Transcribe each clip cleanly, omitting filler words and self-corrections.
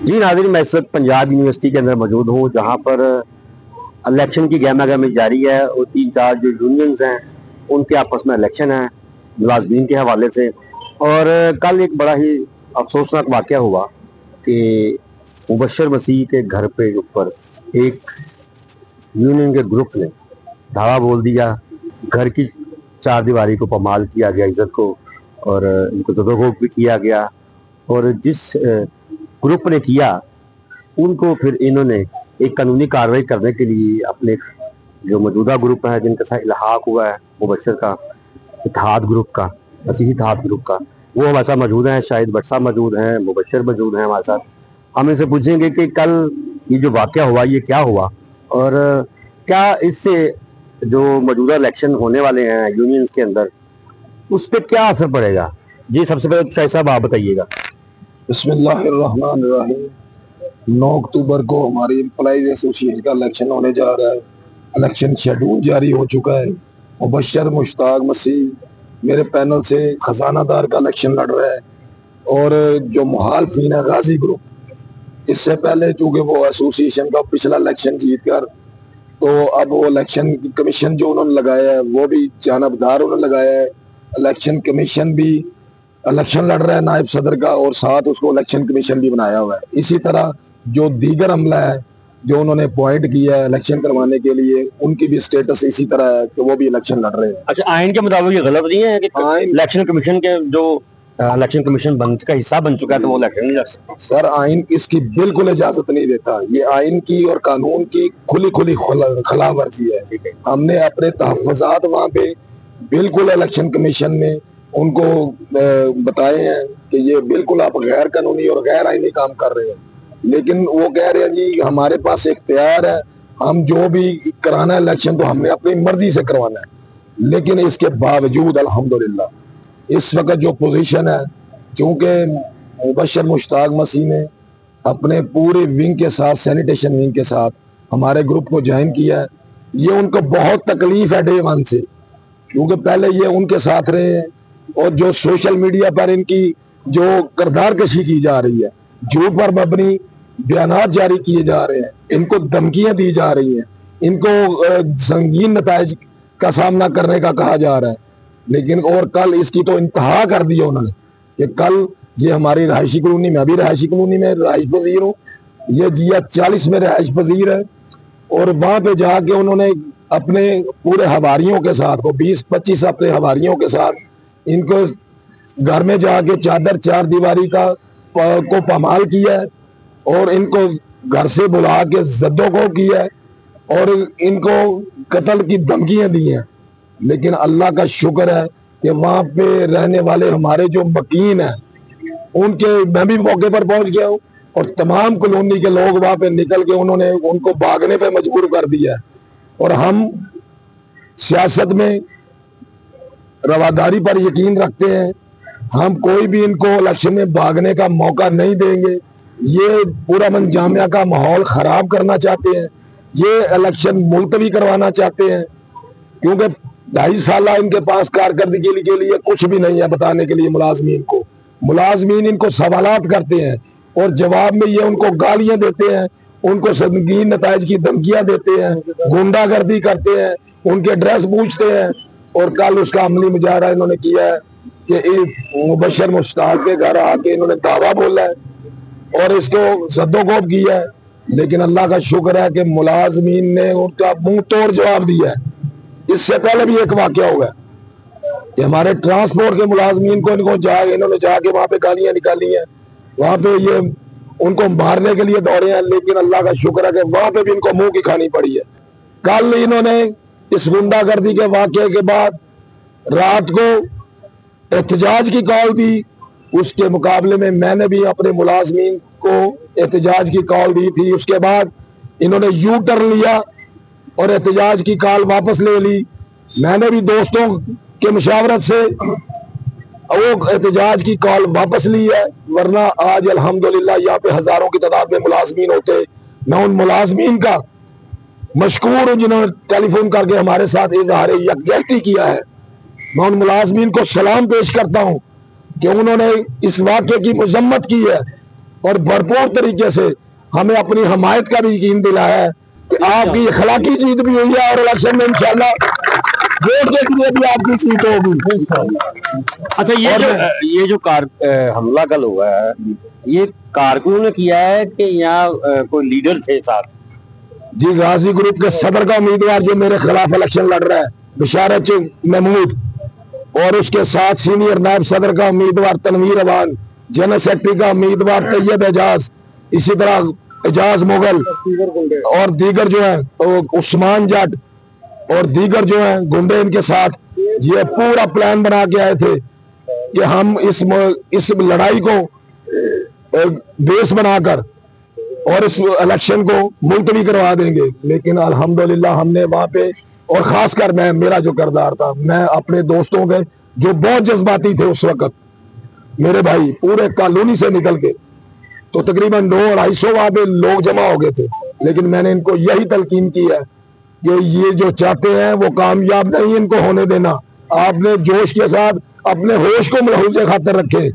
جی ناظرین، میں اس وقت پنجاب یونیورسٹی کے اندر موجود ہوں جہاں پر الیکشن کی گہما گہمی جاری ہے اور 3-4 جو یونینز ہیں ان کے آپس میں الیکشن ہے ملازمین کے حوالے سے۔ اور کل ایک بڑا ہی افسوسناک واقعہ ہوا کہ مبشر مسیح کے گھر پہ اوپر ایک یونین کے گروپ نے دھاوا بول دیا، گھر کی چار دیواری کو پامال کیا گیا، عزت کو، اور ان کو زدوکوب بھی کیا گیا۔ اور جس گروپ نے کیا ان کو پھر انہوں نے ایک قانونی کارروائی کرنے کے لیے اپنے جو موجودہ گروپ ہے جن کے ساتھ الحاق ہوا ہے مبشر کا اتحاد گروپ کا، مسیحی اتحاد گروپ کا، وہ ہمارے ساتھ موجود ہیں۔ شاہد بٹ صاحب موجود ہیں، مبشر موجود ہیں ہمارے ساتھ۔ ہم ان سے پوچھیں گے کہ کل یہ جو واقعہ ہوا یہ کیا ہوا اور کیا اس سے جو موجودہ الیکشن ہونے والے ہیں یونینز کے اندر اس پہ کیا اثر پڑے گا۔ جی سب سے پہلے شاہد صاحب آپ بتائیے گا۔ بسم اللہ الرحمن الرحیم۔ 9 اکتوبر کو ہماری امپلائیز ایسوسی ایشن کا الیکشن ہونے جا رہا ہے۔ الیکشن شیڈول جاری ہو چکا ہے۔ مبشر مشتاق مسیح میرے پینل سے خزانہ دار کا الیکشن لڑ رہا ہے، اور جو مخالفین ہے غازی گروپ، اس سے پہلے چونکہ وہ ایسوسی ایشن کا پچھلا الیکشن جیت کر، تو اب وہ الیکشن کمیشن جو انہوں نے لگایا ہے وہ بھی جانبدار انہوں نے لگایا ہے۔ الیکشن کمیشن بھی الیکشن لڑ رہا ہے نائب صدر کا، اور ساتھ اس کو الیکشن کمیشن بھی بنایا ہوا ہے۔ اسی طرح جو دیگر عملہ ہے جو انہوں نے اپوائنٹ کیا ہے الیکشن کروانے کے لیے، ان کی بھی سٹیٹس اسی طرح ہے کہ وہ بھی الیکشن لڑ رہے ہیں۔ اچھا، آئین کے مطابق یہ غلط نہیں ہے کہ الیکشن کمیشن کے جو الیکشن کمیشن کا حصہ بن چکا ہے تو وہ الیکشن نہیں لڑ سکتا؟ سر، آئین اس کی بالکل اجازت نہیں دیتا۔ یہ آئین کی اور قانون کی کھلی خلاف ورزی ہے۔ ہم نے اپنے تحفظات وہاں پہ بالکل الیکشن کمیشن میں ان کو بتائے ہیں کہ یہ بالکل آپ غیر قانونی اور غیر آئینی کام کر رہے ہیں، لیکن وہ کہہ رہے ہیں جی ہمارے پاس اختیار ہے، ہم جو بھی کرانا ہے الیکشن تو ہم نے اپنی مرضی سے کروانا ہے۔ لیکن اس کے باوجود الحمدللہ اس وقت جو پوزیشن ہے، چونکہ مبشر مشتاق مسیح نے اپنے پورے ونگ کے ساتھ، سینیٹیشن ونگ کے ساتھ ہمارے گروپ کو جوائن کیا ہے، یہ ان کو بہت تکلیف ہے ڈے 1 سے، کیونکہ پہلے یہ ان کے ساتھ رہے ہیں، اور جو سوشل میڈیا پر ان کی جو کردار کشی کی جا رہی ہے، جھوٹ پر مبنی بیانات جاری کیے جا رہے ہیں، ان کو دھمکیاں دی جا رہی ہیں، ان کو سنگین نتائج کا سامنا کرنے کا کہا جا رہا ہے۔ لیکن اور کل اس کی تو انتہا کر دی انہوں نے کہ کل یہ ہماری رہائشی کالونی میں، ابھی رہائشی کالونی میں رہائش پذیر ہوں، یہ جیا 40 میں رہائش پذیر ہے، اور وہاں پہ جا کے انہوں نے اپنے پورے حواریوں کے ساتھ، وہ 20-25 اپنے حواریوں کے ساتھ ان کو گھر میں جا کے چادر چار دیواری کو پامال کیا ہے، اور ان کو گھر سے بلا کے زدوں کو کیا ہے، اور ان کو قتل کی دھمکیاں دی ہیں۔ لیکن اللہ کا شکر ہے کہ وہاں پہ رہنے والے ہمارے جو مکین ہیں ان کے، میں بھی موقع پر پہنچ گیا ہوں، اور تمام کالونی کے لوگ وہاں پہ نکل کے انہوں نے ان کو بھاگنے پہ مجبور کر دیا ہے۔ اور ہم سیاست میں رواداری پر یقین رکھتے ہیں، ہم کوئی بھی ان کو الیکشن میں بھاگنے کا موقع نہیں دیں گے۔ یہ پورا منجامعہ کا ماحول خراب کرنا چاہتے ہیں، یہ الیکشن ملتوی کروانا چاہتے ہیں، کیونکہ 2.5 سالہ ان کے پاس کارکردگی کے لیے کچھ بھی نہیں ہے بتانے کے لیے ملازمین کو۔ ملازمین ان کو سوالات کرتے ہیں اور جواب میں یہ ان کو گالیاں دیتے ہیں، ان کو سنگین نتائج کی دھمکیاں دیتے ہیں، گنڈا گردی کرتے ہیں، ان کے ڈریس پوچھتے ہیں۔ اور کل اس کا عملی مظاہرہ انہوں نے کیا ہے کہ مبشر مشتاق کے گھر آ کے انہوں نے دعویٰ بولا ہے اور اس کو زدوکوب کیا ہے۔ لیکن اللہ کا شکر ہے کہ ملازمین نے ان کا منہ توڑ جواب دیا ہے۔ اس سے پہلے بھی ایک واقعہ ہوا ہے کہ ہمارے ٹرانسپورٹ کے ملازمین کو انہوں نے جا کے وہاں پہ گالیاں نکالی ہیں، وہاں پہ یہ ان کو مارنے کے لیے دوڑے ہیں، لیکن اللہ کا شکر ہے کہ وہاں پہ بھی ان کو منہ کی کھانی پڑی ہے۔ کل انہوں نے اس گنڈا گردی کے واقعے کے بعد رات کو احتجاج کی کال دی، اس کے مقابلے میں میں نے بھی اپنے ملازمین کو احتجاج کی کال دی تھی۔ اس کے بعد انہوں نے یو ٹرن لیا اور احتجاج کی کال واپس لے لی۔ میں نے بھی دوستوں کے مشاورت سے وہ احتجاج کی کال واپس لی ہے، ورنہ آج الحمدللہ یہاں پہ ہزاروں کی تعداد میں ملازمین ہوتے۔ میں ان ملازمین کا مشکور ہوں جنہوں نے ٹیلی فون کر کے ہمارے ساتھ اظہار یکجہتی کیا ہے۔ میں ان ملازمین کو سلام پیش کرتا ہوں کہ انہوں نے اس واقعے کی مذمت کی ہے، और भरपूर तरीके से हमें अपनी हमायत का भी यकीन दिलाया है कि आपकी अखलाकी जीत भी हुई है और इलेक्शन में इंशाल्लाह वोट के जरिए भी आपकी जीत होगी। अच्छा, ये जो हमला कल हुआ है, ये कारकुनों ने किया है कि यहाँ कोई लीडर थे साथ? जी, गाजी ग्रुप के सदर का उम्मीदवार जो मेरे खिलाफ इलेक्शन लड़ रहा है बिशारत महमूद, और उसके साथ सीनियर नायब सदर का उम्मीदवार तनवीर अवान, जनरल सेक्रेटरी का उम्मीदवार तैयब एजाज, इसी तरह एजाज मुगल और दीगर जो है उस्मान जट और दीगर जो है गुंडे, इनके साथ ये पूरा प्लान बना के आए थे कि हम इस लड़ाई को बेस बनाकर और इस इलेक्शन को मुलतवी करवा देंगे। लेकिन अल्हम्दुलिल्लाह हमने वहां पे, और खासकर मेरा जो किरदार था, मैं अपने दोस्तों के जो बहुत जज्बाती थे उस वक्त, मेरे भाई पूरे कॉलोनी से निकल के, तो तकरीबन 200-250 वहां पे लोग जमा हो गए थे, लेकिन मैंने इनको यही तलकीन की है कि ये जो चाहते हैं वो कामयाब नहीं इनको होने देना। आपने जोश के साथ अपने होश को महफूज खातर रखे,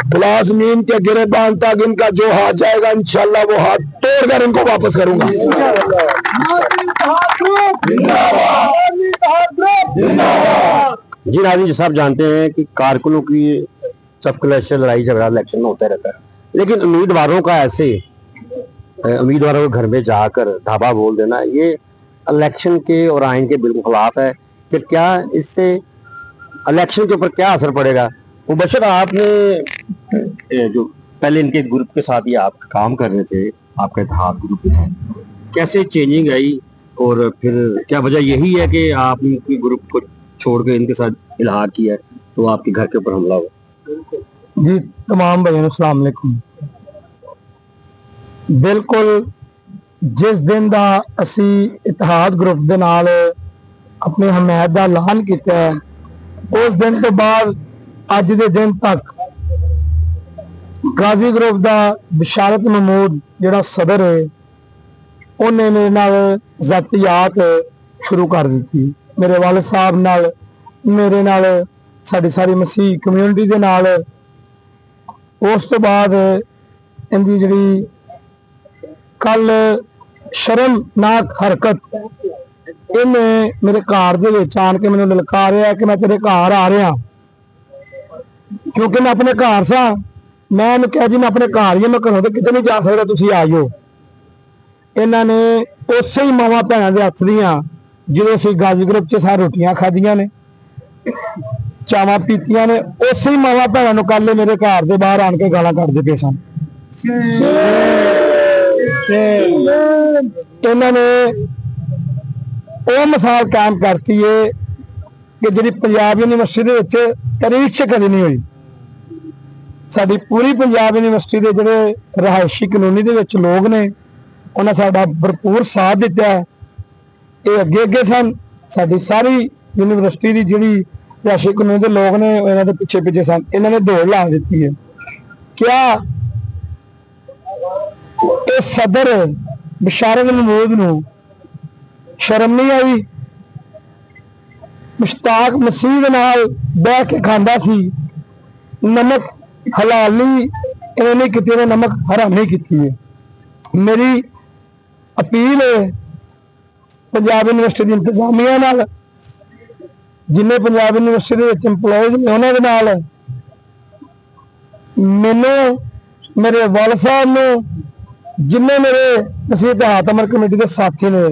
मुलाजमीन के गिरबान तक इनका जो हाथ जाएगा इंशाल्लाह वो हाथ तोड़कर इनको वापस करूंगा। जी नाज़रीन, जैसा आप जानते हैं कि कारकुनों की सब क्लैश, लड़ाई झगड़ा इलेक्शन में होता रहता है, लेकिन उम्मीदवारों का ऐसे उम्मीदवारों के घर में जाकर धावा बोल देना, ये इलेक्शन के और आइन के बिल्कुल खिलाफ है। कि क्या इससे इलेक्शन के ऊपर क्या असर पड़ेगा? मुबशर, आपने जो पहले इनके ग्रुप के साथ ही आप काम कर रहे थे, आपका इत्तेहाद ग्रुप था, कैसे चेंजिंग आई और फिर क्या वजह यही है कि आपने इनके ग्रुप को छोड़ के इनके साथ इल्हाक किया है तो आपके घर के ऊपर हमला हुआ? जी, तमाम भाइयों को अस्सलाम वालेकुम। बिल्कुल जिस दिन का असी इत्तेहाद ग्रुप दे नाल अपनी हमायत का ऐलान किया है, उस दिन तो बाद अज के दिन तक गाजी ग्रुप का बिशारत महमूद जिहड़ा सदर है, उन्हें मेरे नाल ज़ातियात शुरू कर दी। मेरे वाले साहब नाल, मेरे नाल, साडी सारी मसीह कम्यूनिटी दे नाल। उस तो बाद इनकी जिहड़ी कल शर्मनाक हरकत, इन्हें मेरे घर दे विच आन के मैंने ललकारिया कि मैं तेरे घर आ रहा, क्योंकि मैं अपने घर सा। मैं कहा जी मैं अपने घर ही, मैं घरों तो कितने नहीं जा सकता, तुसीं आइयो। इन्होंने उस ही मावां भैणां दे हत्थ दियां जो असीं गाजी ग्रुप च सारी रोटियां खादियां ने, चावां पीतियां ने, उस ही मावां भैणां नूं कल मेरे घर दे बाहर आन के गालां कढदे पे सन। इन्होंने वो मिसाल कायम करती है कि जिहड़ी पंजाब यूनिवर्सिटी दे विच तारीख च कदी नहीं हुई। साडी पूरी पंजाब यूनिवर्सिटी के जिहड़े रहायशी कलोनी दे विच लोग ने, उन्हें साडा भरपूर साथ दिता है। ये अगे अगे सन, साडी सारी यूनिवर्सिटी की जिहड़ी रहायशी कलोनी के लोग ने इन्हां दे पिछे पिछे सन। इन्होंने दौड़ ला दी है। क्या इस सदर बिशारत महमूद नूं शर्म नहीं आई? मुश्ताक मसीह दे नाल बैठ के खांदा सी, नमक हलाल नहीं इन्होंने की, नमक हराम नहीं की है। मेरी अपील है पंजाब यूनिवर्सिटी की इंतजामिया नाल, जिन्हें पंजाब यूनिवर्सिटी इंपलॉयज ने उन्होंने नाल, मैनू, मेरे वाल साहब ने, जिन्हें मेरे मसीह इत्तेहाद अमर कमेटी के साथी ने,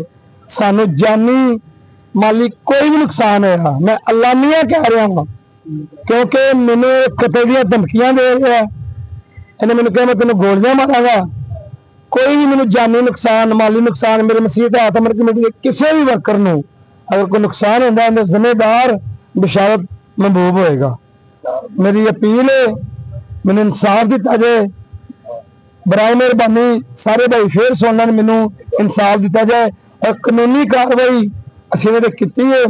सानू जानी माली कोई भी नुकसान होया, मैं अलानिया कह रहा हूँ, क्योंकि मैंने कतल दी धमकियां दे रहा है। इन्हें मैंने कहा मैं तेन गोलियां मारांगा। कोई भी मैंने जानी नुकसान, माली नुकसान मेरे मसीह इत्तेहाद अमर कमेटी के किसी भी वर्कर नूं अगर कोई नुकसान होता है, जिम्मेदार बिशारत महबूब होएगा। मेरी अपील है, मैंने इंसाफ दिता जाए, बराए मेहरबानी सारे भाई फिर सुन, मैनू इंसाफ दिता जाए और कानूनी कार्रवाई असीं इहदे कीती है।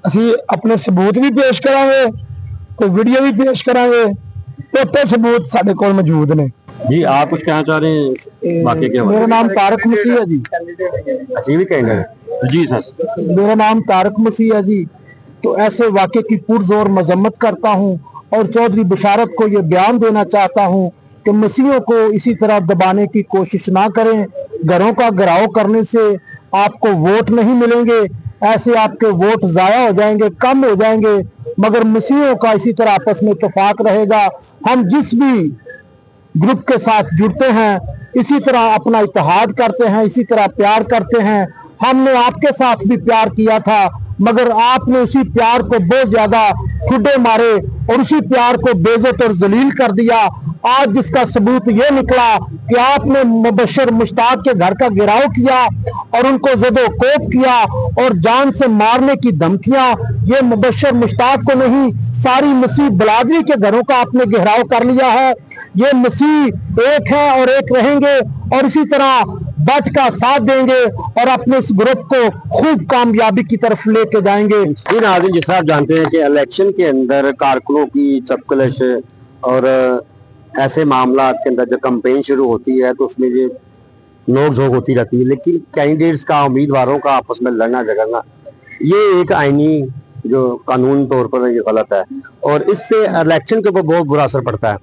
असीं अपने सबूत भी पेश करांगे, कोई वीडियो भी पेश करांगे, टोटल सबूत साडे कोल मौजूद ने। जी, आप कुछ कहना चाह रहे हैं वाकई के? मेरा नाम तारक मसीह है जी। अच्छी भी कहेंगे जी सर। मेरा नाम तारक मसीह है जी। तो ऐसे वाक़े की पुरजोर मजम्मत करता हूँ और चौधरी बिशारत को ये बयान देना चाहता हूँ कि मसीहों को इसी तरह दबाने की कोशिश ना करें। घरों का घेराव करने से आपको वोट नहीं मिलेंगे, ऐसे आपके वोट ज़ाया हो जाएंगे, कम हो जाएंगे, मगर मसीहों का इसी तरह आपस में इत्तेफाक रहेगा। हम जिस भी ग्रुप के साथ जुड़ते हैं इसी तरह अपना इत्तेहाद करते हैं, इसी तरह प्यार करते हैं। हमने आपके साथ भी प्यार किया था, मगर आपने उसी प्यार को बहुत ज्यादा ठुड्डे मारे और उसी प्यार को बेइज्जत और जलील कर दिया। आज जिसका सबूत ये निकला कि आपने मुबशर मुश्ताक के घर का घेराव किया और उनको ज़दो-कोब किया और जान से मारने की धमकियां, ये मुबशर मुश्ताक को नहीं, सारी मसीह बलादरी के घरों का आपने घेराव कर लिया है। ये मसीह एक है और एक रहेंगे और इसी तरह बट का साथ देंगे और अपने इस ग्रुप को खूब कामयाबी की तरफ लेके जाएंगे। जी नाज़रीन, जिस आप जानते हैं कि इलेक्शन के अंदर कारकुनों की चपकलश और ऐसे मामला के अंदर जब कैंपेन शुरू होती है तो उसमें ये नोक झोंक होती रहती है, लेकिन कैंडिडेट्स का, उम्मीदवारों का आपस में लड़ना झगड़ना ये एक आईनी जो कानून तौर पर ये गलत है और इससे इलेक्शन के ऊपर बहुत बुरा असर पड़ता है।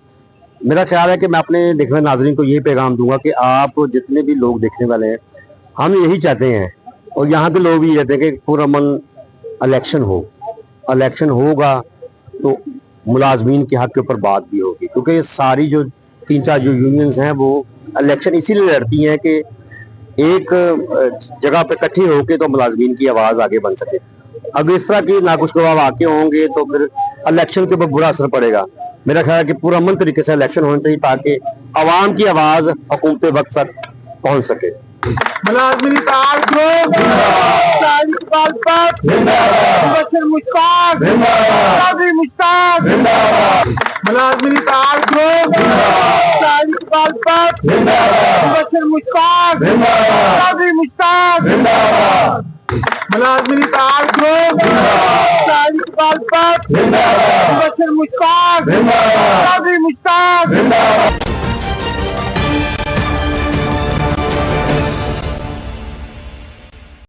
मेरा ख्याल है कि मैं अपने देखने वाले नाज़रीन को ये पैगाम दूंगा कि आप जितने भी लोग देखने वाले हैं, हम यही चाहते हैं और यहाँ के लोग भी चाहते हैं कि पुरअमन इलेक्शन हो। इलेक्शन होगा तो मुलाजमीन के हक के ऊपर बात भी होगी, क्योंकि ये सारी जो 3-4 जो यूनियंस हैं वो इलेक्शन इसीलिए लड़ती हैं कि एक जगह पे इकट्ठी होके तो मुलाजमीन की आवाज़ आगे बन सके। अगर इस तरह की नाखुशगवार वाक़े होंगे तो फिर इलेक्शन के ऊपर बुरा असर पड़ेगा। मेरा ख्याल है कि पूरा तरीके से इलेक्शन होना चाहिए ताकि आवाम की आवाज़ हुकूमत वक्त तक पहुँच सके। मुलाज़िम इत्तेहाद ग्रुप जिंदाबाद, मुबशर मुश्ताक जिंदाबाद, मुलाज़िम इत्तेहाद ग्रुप जिंदाबाद, मुबशर मुश्ताक जिंदाबाद, मुलाज़िम इत्तेहाद ग्रुप जिंदाबाद, मुबशर मुश्ताक जिंदाबाद।